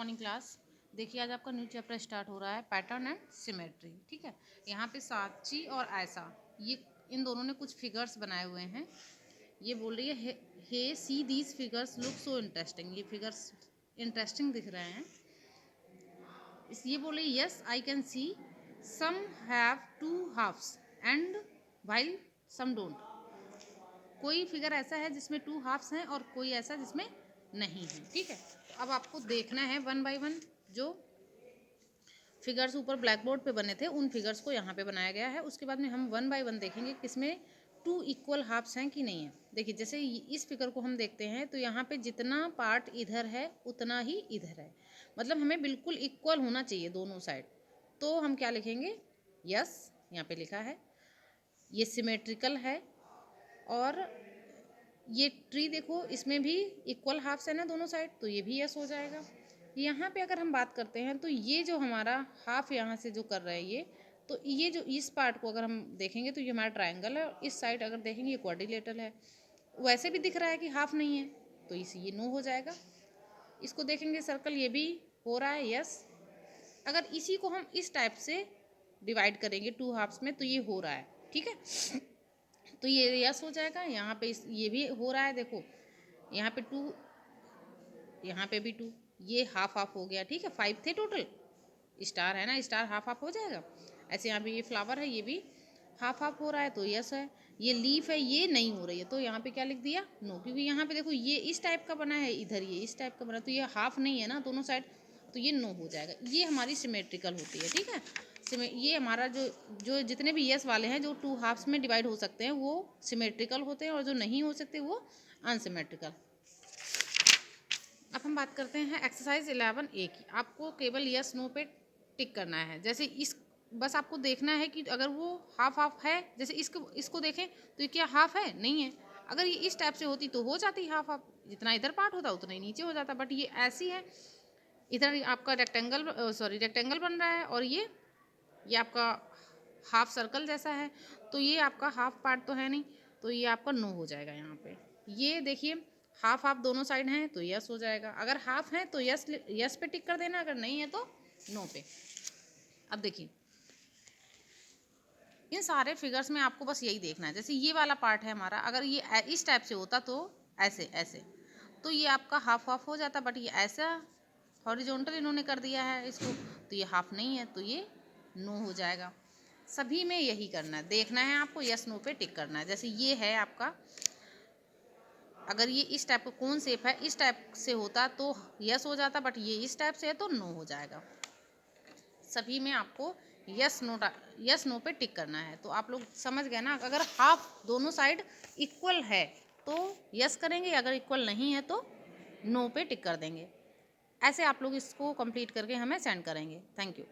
Morning class. देखिए आज आपका न्यू चैप्टर स्टार्ट हो रहा है, पैटर्न एंड सिमेट्री। ठीक है, यहाँ पे साची और ऐसा ये इन दोनों ने कुछ फिगर्स बनाए हुए हैं। ये बोल रही है hey see these figures look so interesting. ये फिगर्स इंटरेस्टिंग दिख रहे हैं। ये बोल रही है yes I can see some have two halves and while some don't. कोई फिगर ऐसा है जिसमें टू हाफ्स हैं और कोई ऐसा जिसमें नहीं है। ठीक है, तो अब आपको देखना है वन बाय वन। जो फिगर्स ऊपर ब्लैक बोर्ड पे बने थे उन फिगर्स को यहाँ पे बनाया गया है। उसके बाद में हम वन बाय वन देखेंगे किसमें टू इक्वल हाफ्स हैं कि नहीं है। देखिए जैसे इस फिगर को हम देखते हैं तो यहाँ पे जितना पार्ट इधर है उतना ही इधर है, मतलब हमें बिल्कुल इक्वल होना चाहिए दोनों साइड। तो हम क्या लिखेंगे, यस यहाँ पे लिखा है। ये सिमेट्रिकल है और ये ट्री देखो इसमें भी इक्वल हाफ्स है ना दोनों साइड, तो ये भी यस हो जाएगा। यहाँ पे अगर हम बात करते हैं तो ये जो हमारा हाफ यहाँ से जो कर रहा है ये, तो ये जो इस पार्ट को अगर हम देखेंगे तो ये हमारा ट्रायंगल है और इस साइड अगर देखेंगे ये क्वाड्रिलेटरल है। वैसे भी दिख रहा है कि हाफ नहीं है तो इस ये नो हो जाएगा। इसको देखेंगे सर्कल, ये भी हो रहा है यस। अगर इसी को हम इस टाइप से डिवाइड करेंगे टू हाफ्स में तो ये हो रहा है। ठीक है, तो ये यस हो जाएगा। यहाँ पे ये भी हो रहा है, देखो यहाँ पे टू, यहाँ पे भी टू, ये हाफ हाफ हो गया। ठीक है, 5 थे टोटल, स्टार है ना, स्टार हाफ हाफ हो जाएगा। ऐसे यहाँ पे ये फ्लावर है, ये भी हाफ हाफ हो रहा है तो यस है। ये लीफ है, ये नहीं हो रही है तो यहाँ पे क्या लिख दिया, नो। क्योंकि यहाँ पे देखो ये इस टाइप का बना है, इधर ये इस टाइप का बना है, तो ये हाफ नहीं है ना दोनों साइड, तो ये नो हो जाएगा। ये हमारी सिमेट्रिकल होती है। ठीक है, ये हमारा जो जो जितने भी यस वाले हैं जो टू हाफ्स में डिवाइड हो सकते हैं वो सिमेट्रिकल होते हैं और जो नहीं हो सकते वो अनसिमेट्रिकल। अब हम बात करते हैं एक्सरसाइज 11A की। आपको केवल यस नो पे टिक करना है। जैसे इस बस आपको देखना है कि अगर वो हाफ हाफ है, जैसे इसको देखें तो ये क्या हाफ है, नहीं है। अगर ये इस टाइप से होती तो हो जाती हाफ हाफ, जितना इधर पार्ट होता उतना ही नीचे हो जाता, बट ये ऐसी है। इधर आपका रेक्टेंगल बन रहा है और ये आपका हाफ सर्कल जैसा है, तो ये आपका हाफ पार्ट तो है नहीं, तो ये आपका नो हो जाएगा। यहाँ पे ये देखिए हाफ हाफ दोनों साइड हैं तो यस हो जाएगा। अगर हाफ है तो यस यस पे टिक कर देना, अगर नहीं है तो नो पे। अब देखिए इन सारे फिगर्स में आपको बस यही देखना है। जैसे ये वाला पार्ट है हमारा, अगर ये इस टाइप से होता तो ऐसे ऐसे, तो ये आपका हाफ हाफ हो जाता, बट ये ऐसा हॉरिजॉन्टल इन्होंने कर दिया है इसको, तो ये हाफ नहीं है तो ये नो हो जाएगा। सभी में यही करना है, देखना है आपको, यस नो पे टिक करना है। जैसे ये है आपका, अगर ये इस टाइप का कौन शेप है, इस टाइप से होता तो यस हो जाता, बट ये इस टाइप से है तो नो हो जाएगा। सभी में आपको यस नो पे टिक करना है। तो आप लोग समझ गए ना। अगर हाफ दोनों साइड इक्वल है तो यस करेंगे, अगर इक्वल नहीं है तो नो पे टिक कर देंगे। ऐसे आप लोग इसको कंप्लीट करके हमें सेंड करेंगे। Thank you.